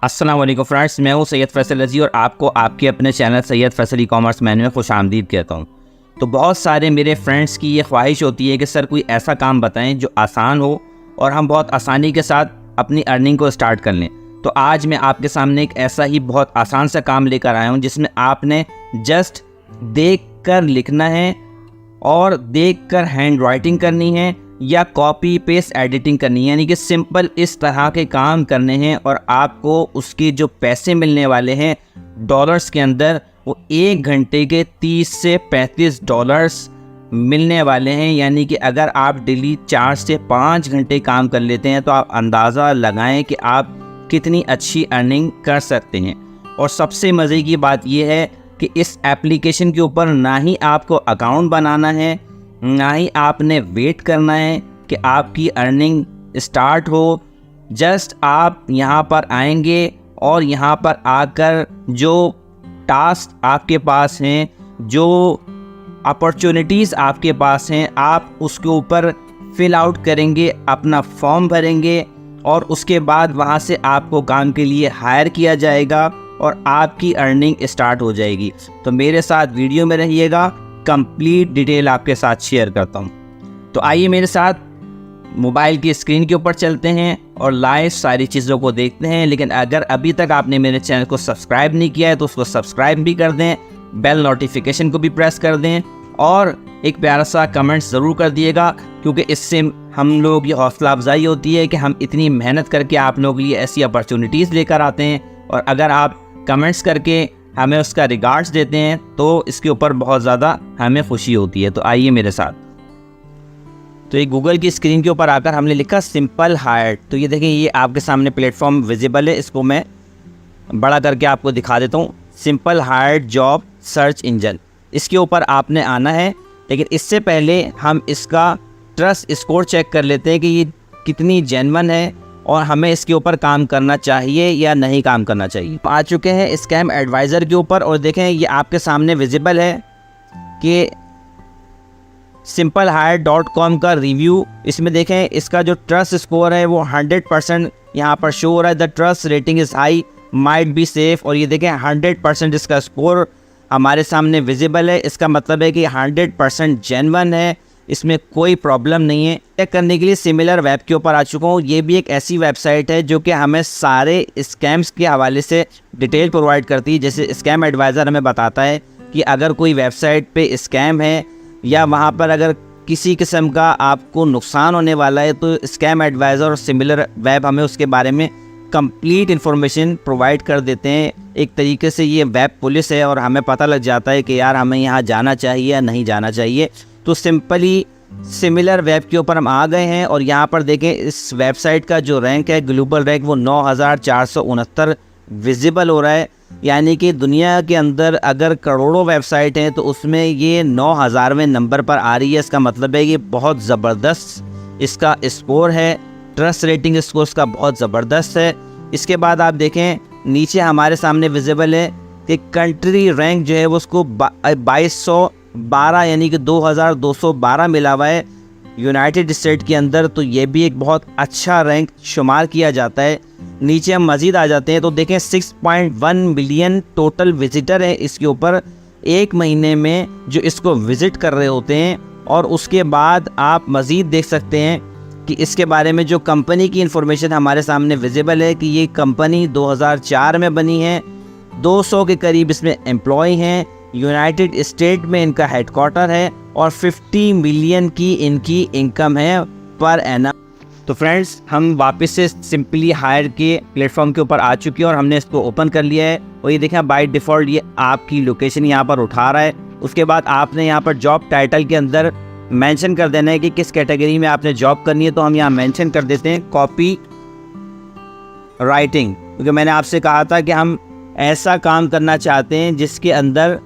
अस्सलाम वालेकुम फ्रेंड्स, मैं हूँ सैयद फैसल रजी और आपको आपके अपने channel Syed Faisal e commerce man में खुशामदीद कहता हूँ। तो बहुत सारे मेरे फ्रेंड्स की ये ख्वाहिश होती है कि सर कोई ऐसा काम बताएं जो आसान हो और हम बहुत आसानी के साथ अपनी अर्निंग को स्टार्ट कर लें। तो आज मैं आपके सामने एक ऐसा ही बहुत आसान सा काम लेकर आया हूँ जिसमें आपने जस्ट देख कर लिखना है और देख कर हैंड राइटिंग करनी है या कॉपी पेस्ट एडिटिंग करनी है, यानी कि सिंपल इस तरह के काम करने हैं और आपको उसके जो पैसे मिलने वाले हैं डॉलर्स के अंदर वो 1 घंटे के 30 से 35 डॉलर्स मिलने वाले हैं। यानी कि अगर आप डेली 4 से 5 घंटे काम कर लेते हैं तो आप अंदाज़ा लगाएं कि आप कितनी अच्छी अर्निंग कर सकते हैं। और सबसे मज़े की बात यह है कि इस एप्लीकेशन के ऊपर ना ही आपको अकाउंट बनाना है, ना ही आपने वेट करना है कि आपकी अर्निंग स्टार्ट हो। जस्ट आप यहाँ पर आएंगे और यहाँ पर आकर जो टास्क आपके पास हैं, जो अपॉर्चुनिटीज़ आपके पास हैं, आप उसके ऊपर फिल आउट करेंगे, अपना फॉर्म भरेंगे और उसके बाद वहाँ से आपको काम के लिए हायर किया जाएगा और आपकी अर्निंग स्टार्ट हो जाएगी। तो मेरे साथ वीडियो में रहिएगा, कंप्लीट डिटेल आपके साथ शेयर करता हूँ। तो आइए मेरे साथ मोबाइल की स्क्रीन के ऊपर चलते हैं और लाइव सारी चीज़ों को देखते हैं। लेकिन अगर अभी तक आपने मेरे चैनल को सब्सक्राइब नहीं किया है तो उसको सब्सक्राइब भी कर दें, बेल नोटिफिकेशन को भी प्रेस कर दें और एक प्यारा सा कमेंट ज़रूर कर दिएगा, क्योंकि इससे हम लोग ये हौसला अफजाई होती है कि हम इतनी मेहनत करके आप लोगों के लिए ऐसी अपॉर्चुनिटीज़ लेकर आते हैं। और अगर आप कमेंट्स करके हमें उसका रिगार्ड्स देते हैं तो इसके ऊपर बहुत ज़्यादा हमें खुशी होती है। तो आइए मेरे साथ। तो ये गूगल की स्क्रीन के ऊपर आकर हमने लिखा सिंपल हायर। तो ये देखें, ये आपके सामने प्लेटफॉर्म विजिबल है। इसको मैं बड़ा करके आपको दिखा देता हूँ। Simple hire job search engine, इसके ऊपर आपने आना है। लेकिन इससे पहले हम इसका ट्रस्ट स्कोर चेक कर लेते हैं कि ये कितनी जेन्युइन है और हमें इसके ऊपर काम करना चाहिए या नहीं काम करना चाहिए। आ चुके हैं स्कैम एडवाइज़र के ऊपर और देखें ये आपके सामने विजिबल है कि simpleHire.com का रिव्यू। इसमें देखें इसका जो ट्रस्ट स्कोर है वो 100% यहाँ पर शो हो रहा है। The trust rating is high, might be safe. और ये देखें 100% इसका स्कोर हमारे सामने विजिबल है। इसका मतलब है कि 100% जेन्युइन है, इसमें कोई प्रॉब्लम नहीं है। चेक करने के लिए सिमिलर वेब के ऊपर आ चुका हूँ। ये भी एक ऐसी वेबसाइट है जो कि हमें सारे स्कैम्स के हवाले से डिटेल प्रोवाइड करती है। जैसे स्कैम एडवाइज़र हमें बताता है कि अगर कोई वेबसाइट पे स्कैम है या वहाँ पर अगर किसी किस्म का आपको नुकसान होने वाला है तो स्कैम एडवाइज़र और सिमिलर वेब हमें उसके बारे में कंप्लीट इन्फॉर्मेशन प्रोवाइड कर देते हैं। एक तरीके से ये वेब पुलिस है और हमें पता लग जाता है कि यार हमें यहाँ जाना चाहिए या नहीं जाना चाहिए। तो सिंपली सिमिलर वेब के ऊपर हम आ गए हैं और यहाँ पर देखें इस वेबसाइट का जो रैंक है ग्लोबल रैंक वो 9469 विजिबल हो रहा है। यानी कि दुनिया के अंदर अगर करोड़ों वेबसाइट हैं तो उसमें ये 9000वें नंबर पर आ रही है। इसका मतलब है कि बहुत ज़बरदस्त इसका स्कोर है, ट्रस्ट रेटिंग स्कोर इसका बहुत ज़बरदस्त है। इसके बाद आप देखें नीचे हमारे सामने विजिबल है कि कंट्री रैंक जो है वो उसको 2212 यानी कि 2212 मिला हुआ है यूनाइटेड स्टेट के अंदर। तो ये भी एक बहुत अच्छा रैंक शुमार किया जाता है। नीचे हम मज़ीद आ जाते हैं तो देखें 6.1 मिलियन टोटल विजिटर है इसके ऊपर एक महीने में जो इसको विज़िट कर रहे होते हैं। और उसके बाद आप मज़ीद देख सकते हैं कि इसके बारे में जो कंपनी की इन्फॉर्मेशन हमारे सामने विजिबल है कि ये कंपनी 2004 में बनी है, 200 के करीब इसमें एम्प्लॉय हैं, यूनाइटेड स्टेट में इनका हेडक्वार्टर है और 50 मिलियन की इनकी इनकम है पर एनम। तो फ्रेंड्स हम वापस से सिंपली हायर के प्लेटफॉर्म के ऊपर आ चुके हैं और हमने इसको ओपन कर लिया है। और ये देखें बाय डिफ़ॉल्ट ये आपकी लोकेशन यहाँ पर उठा रहा है। उसके बाद आपने यहाँ पर जॉब टाइटल के अंदर मेंशन कर देना है कि किस कैटेगरी में आपने जॉब करनी है। तो हम यहाँ मेंशन कर देते हैं कॉपी राइटिंग, क्योंकि मैंने आपसे कहा था कि हम ऐसा काम करना चाहते हैं जिसके अंदर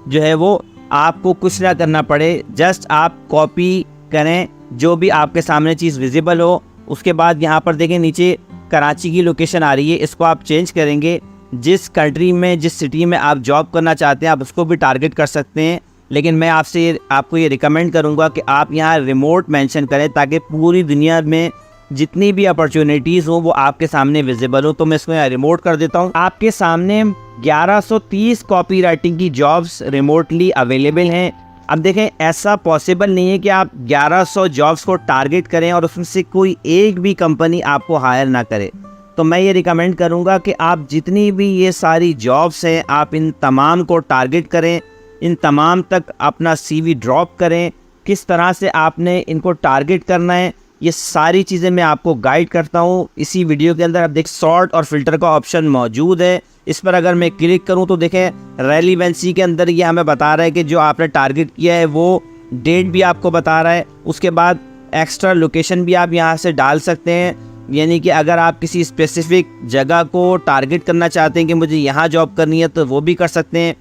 जो है वो आपको कुछ ना करना पड़े, जस्ट आप कॉपी करें जो भी आपके सामने चीज़ विजिबल हो। उसके बाद यहाँ पर देखें नीचे कराची की लोकेशन आ रही है, इसको आप चेंज करेंगे। जिस कंट्री में जिस सिटी में आप जॉब करना चाहते हैं आप उसको भी टारगेट कर सकते हैं। लेकिन मैं आपको ये रिकमेंड करूँगा कि आप यहाँ रिमोट मेंशन करें ताकि पूरी दुनिया में जितनी भी अपॉर्चुनिटीज़ हो वो आपके सामने विजिबल हो। तो मैं इसको यहाँ रिमोट कर देता हूँ। आपके सामने 1130 कॉपी राइटिंग की जॉब्स रिमोटली अवेलेबल हैं। अब देखें, ऐसा पॉसिबल नहीं है कि आप 1100 जॉब्स को टारगेट करें और उसमें से कोई एक भी कंपनी आपको हायर ना करे। तो मैं ये रिकमेंड करूँगा कि आप जितनी भी ये सारी जॉब्स हैं आप इन तमाम को टारगेट करें, इन तमाम तक अपना CV ड्रॉप करें। किस तरह से आपने इनको टारगेट करना है ये सारी चीज़ें मैं आपको गाइड करता हूँ इसी वीडियो के अंदर। आप देख, सॉर्ट और फिल्टर का ऑप्शन मौजूद है। इस पर अगर मैं क्लिक करूँ तो देखें रेलिवेंसी के अंदर ये हमें बता रहा है कि जो आपने टारगेट किया है वो डेट भी आपको बता रहा है। उसके बाद एक्स्ट्रा लोकेशन भी आप यहाँ से डाल सकते हैं, यानी कि अगर आप किसी स्पेसिफिक जगह को टारगेट करना चाहते हैं कि मुझे यहाँ जॉब करनी है तो वो भी कर सकते हैं।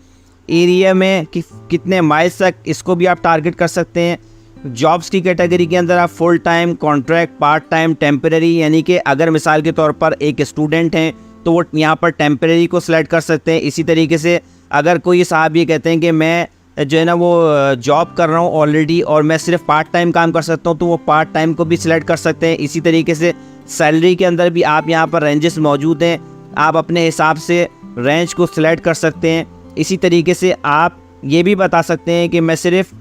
एरिया में कितने माइल्स तक, इसको भी आप टारगेट कर सकते हैं। जॉब्स की कैटेगरी के अंदर आप full time, contract, part time, temporary, यानी कि अगर मिसाल के तौर पर एक स्टूडेंट हैं तो वो यहाँ पर टेम्परेरी को सिलेक्ट कर सकते हैं। इसी तरीके से अगर कोई साहब ये कहते हैं कि मैं जो है ना वो जॉब कर रहा हूँ ऑलरेडी और मैं सिर्फ पार्ट टाइम काम कर सकता हूँ तो वो पार्ट टाइम को भी सिलेक्ट कर सकते हैं। इसी तरीके से सैलरी के अंदर भी आप यहाँ पर रेंजेस मौजूद हैं, आप अपने हिसाब से रेंज को सिलेक्ट कर सकते हैं। इसी तरीके से आप ये भी बता सकते हैं कि मैं सिर्फ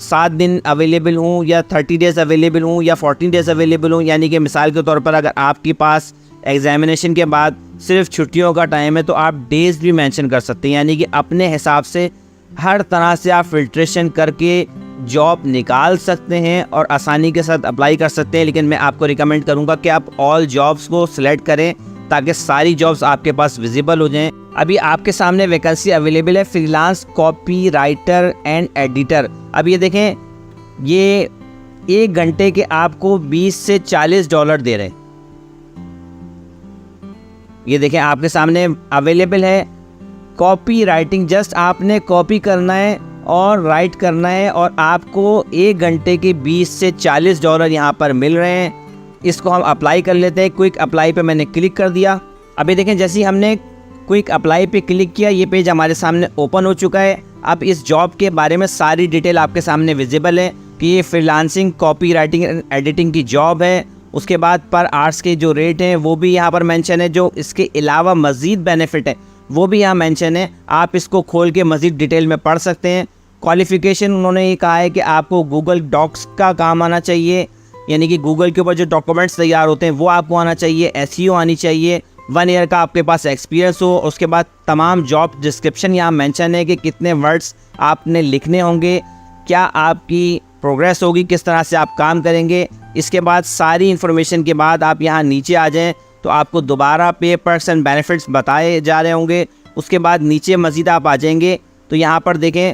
7 दिन अवेलेबल हूँ या 30 डेज़ अवेलेबल हूँ या 14 डेज़ अवेलेबल हूँ, यानी कि मिसाल के तौर पर अगर आपके पास एग्जामिनेशन के बाद सिर्फ छुट्टियों का टाइम है तो आप डेज़ भी मेंशन कर सकते हैं। यानी कि अपने हिसाब से हर तरह से आप फिल्ट्रेशन करके जॉब निकाल सकते हैं और आसानी के साथ अप्लाई कर सकते हैं। लेकिन मैं आपको रिकमेंड करूँगा कि आप ऑल जॉब्स को सिलेक्ट करें ताकि सारी जॉब्स आपके पास विजिबल हो जाएं। अभी आपके सामने वैकेंसी अवेलेबल है freelance copy writer and editor. अब ये देखें, ये 1 घंटे के आपको 20 से $40 दे रहे हैं। ये देखें आपके सामने अवेलेबल है कॉपी राइटिंग। जस्ट आपने कॉपी करना है और राइट करना है और आपको 1 घंटे के 20 से $40 यहाँ पर मिल रहे हैं। इसको हम अप्लाई कर लेते हैं। क्विक अप्लाई पे मैंने क्लिक कर दिया। अभी देखें, जैसे ही हमने क्विक अप्लाई पे क्लिक किया ये पेज हमारे सामने ओपन हो चुका है। अब इस जॉब के बारे में सारी डिटेल आपके सामने विजिबल है कि ये freelancing copy writing and editing की जॉब है। उसके बाद पर आवर्स के जो रेट हैं वो भी यहाँ पर मेंशन है। जो इसके अलावा मज़ीद बेनिफिट है वो भी यहाँ मेंशन है। आप इसको खोल के मज़ीद डिटेल में पढ़ सकते हैं। क्वालिफ़िकेशन उन्होंने ये कहा है कि आपको गूगल डॉक्स का काम आना चाहिए, यानी कि गूगल के ऊपर जो डॉक्यूमेंट्स तैयार होते हैं वो आपको आना चाहिए। SEO आनी चाहिए। 1 ईयर का आपके पास एक्सपीरियंस हो। उसके बाद तमाम जॉब डिस्क्रिप्शन यहाँ मेंशन है कि कितने वर्ड्स आपने लिखने होंगे, क्या आपकी प्रोग्रेस होगी, किस तरह से आप काम करेंगे। इसके बाद सारी इन्फॉर्मेशन के बाद आप यहाँ नीचे आ जाएं तो आपको दोबारा पे, पर्क्स एंड बेनिफिट्स बताए जा रहे होंगे। उसके बाद नीचे मज़ीद आप आ जाएंगे तो यहाँ पर देखें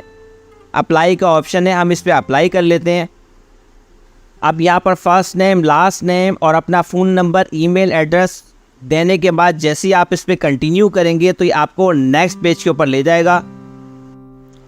अप्लाई का ऑप्शन है, हम इस पर अप्लाई कर लेते हैं। अब यहाँ पर फर्स्ट नेम, लास्ट नेम और अपना फ़ोन नंबर, ईमेल एड्रेस देने के बाद जैसे ही आप इस पर कंटिन्यू करेंगे तो ये आपको नेक्स्ट पेज के ऊपर ले जाएगा।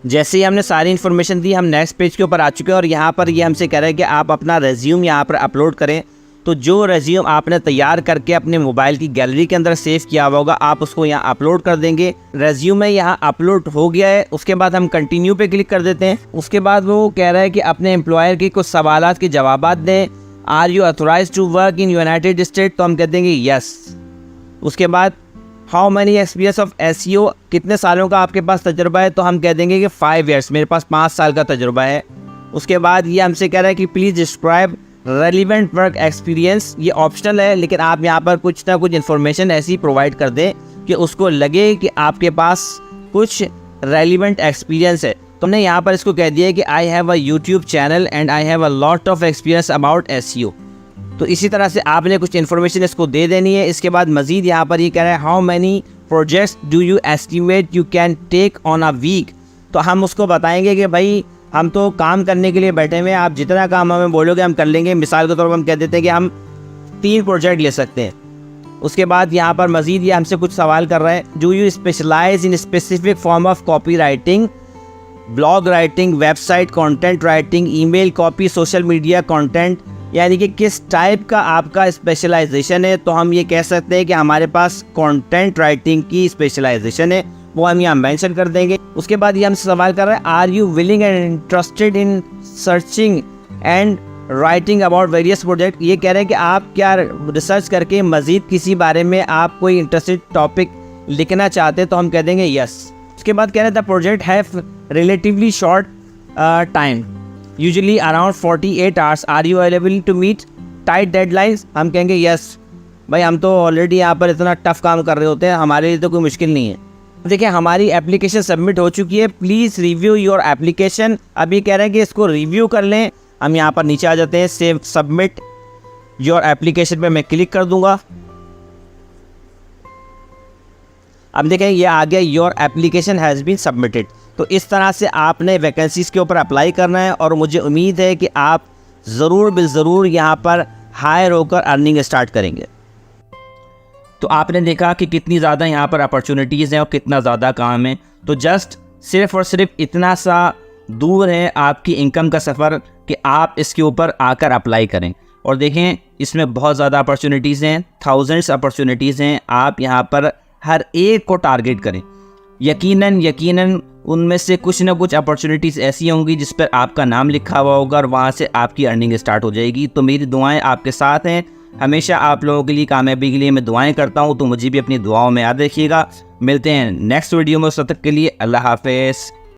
जैसे ही हमने सारी इन्फॉर्मेशन दी हम नेक्स्ट पेज के ऊपर आ चुके हैं और यहाँ पर ये हमसे कह रहा है कि आप अपना रेज्यूम यहाँ पर अपलोड करें। तो जो रेज्यूम आपने तैयार करके अपने मोबाइल की गैलरी के अंदर सेव किया हुआ होगा आप उसको यहाँ अपलोड कर देंगे। रेज्यूमे यहाँ अपलोड हो गया है। उसके बाद हम कंटिन्यू पे क्लिक कर देते हैं। उसके बाद वो कह रहा है कि अपने एम्प्लॉयर के कुछ सवालात के जवाब दें। Are you authorised to work in United State, तो हम कह देंगे यस। उसके बाद how many experience of SEO, कितने सालों का आपके पास तजुर्बा है, तो हम कह देंगे कि 5 ईयर्स, मेरे पास 5 साल का तजुर्बा है। उसके बाद ये हमसे कह रहा है कि please describe relevant work experience. ये ऑप्शनल है लेकिन आप यहाँ पर कुछ ना कुछ इन्फॉर्मेशन ऐसी प्रोवाइड कर दें कि उसको लगे कि आपके पास कुछ रेलिवेंट एक्सपीरियंस है। तो हमने यहाँ पर इसको कह दिया कि I have a YouTube channel and I have a lot of experience about SEO। तो इसी तरह से आपने कुछ इन्फॉर्मेशन इसको दे देनी है। इसके बाद मज़ीद यहाँ पर ये कह रहा है how many projects do you estimate you can take on a week. तो हम उसको बताएंगे कि भाई हम तो काम करने के लिए बैठे हुए हैं, आप जितना काम हमें बोलोगे हम कर लेंगे। मिसाल के तौर पर हम कह देते हैं कि हम 3 प्रोजेक्ट ले सकते हैं। उसके बाद यहाँ पर मज़ीद ये हमसे कुछ सवाल कर रहा है, do you specialise in specific form of copy writing, blog writing, website content writing, email copy, social media content, यानी कि किस टाइप का आपका स्पेशलाइजेशन है। तो हम ये कह सकते हैं कि हमारे पास कंटेंट राइटिंग की स्पेशलाइजेशन है, वो हम यहाँ मेंशन कर देंगे। उसके बाद ये हमसे सवाल कर रहा है are you willing and interested in searching and writing about various project, ये कह रहे हैं कि आप क्या रिसर्च करके मज़ीद किसी बारे में आप कोई इंटरेस्टेड टॉपिक लिखना चाहते हैं, तो हम कह देंगे यस। उसके बाद कह रहे हैं the project have relatively short time usually around 48 hours, are you available to meet tight deadlines, हम कहेंगे यस भाई, हम तो ऑलरेडी यहाँ पर इतना टफ काम कर रहे होते हैं, हमारे लिए तो कोई मुश्किल नहीं है। देखिए हमारी एप्लीकेशन सबमिट हो चुकी है, प्लीज़ रिव्यू योर एप्लीकेशन। अभी कह रहे हैं कि इसको रिव्यू कर लें। हम यहाँ पर नीचे आ जाते हैं, सेव सबमिट योर एप्लीकेशन पे मैं क्लिक कर दूंगा। अब देखें ये आ गया your application has been submitted. तो इस तरह से आपने वैकेंसीज़ के ऊपर अप्लाई करना है और मुझे उम्मीद है कि आप ज़रूर बिलज़रूर यहाँ पर हायर होकर अर्निंग स्टार्ट करेंगे। तो आपने देखा कि कितनी ज़्यादा यहाँ पर अपॉर्चुनिटीज़ हैं और कितना ज़्यादा काम है। तो जस्ट सिर्फ़ और सिर्फ इतना सा दूर है आपकी इनकम का सफ़र कि आप इसके ऊपर आकर अप्लाई करें। और देखें इसमें बहुत ज़्यादा अपॉर्चुनिटीज़ हैं, थाउजेंड्स अपॉर्चुनिटीज़ हैं। आप यहाँ पर हर एक को टारगेट करें। यकीनन उनमें से कुछ ना कुछ अपॉर्चुनिटीज़ ऐसी होंगी जिस पर आपका नाम लिखा हुआ होगा और वहाँ से आपकी अर्निंग स्टार्ट हो जाएगी। तो मेरी दुआएं आपके साथ हैं, हमेशा आप लोगों के लिए कामयाबी के लिए मैं दुआएं करता हूं। तो मुझे भी अपनी दुआओं में याद रखिएगा। मिलते हैं नेक्स्ट वीडियो में, उस वक्त तक के लिए अल्लाह हाफ़िज़।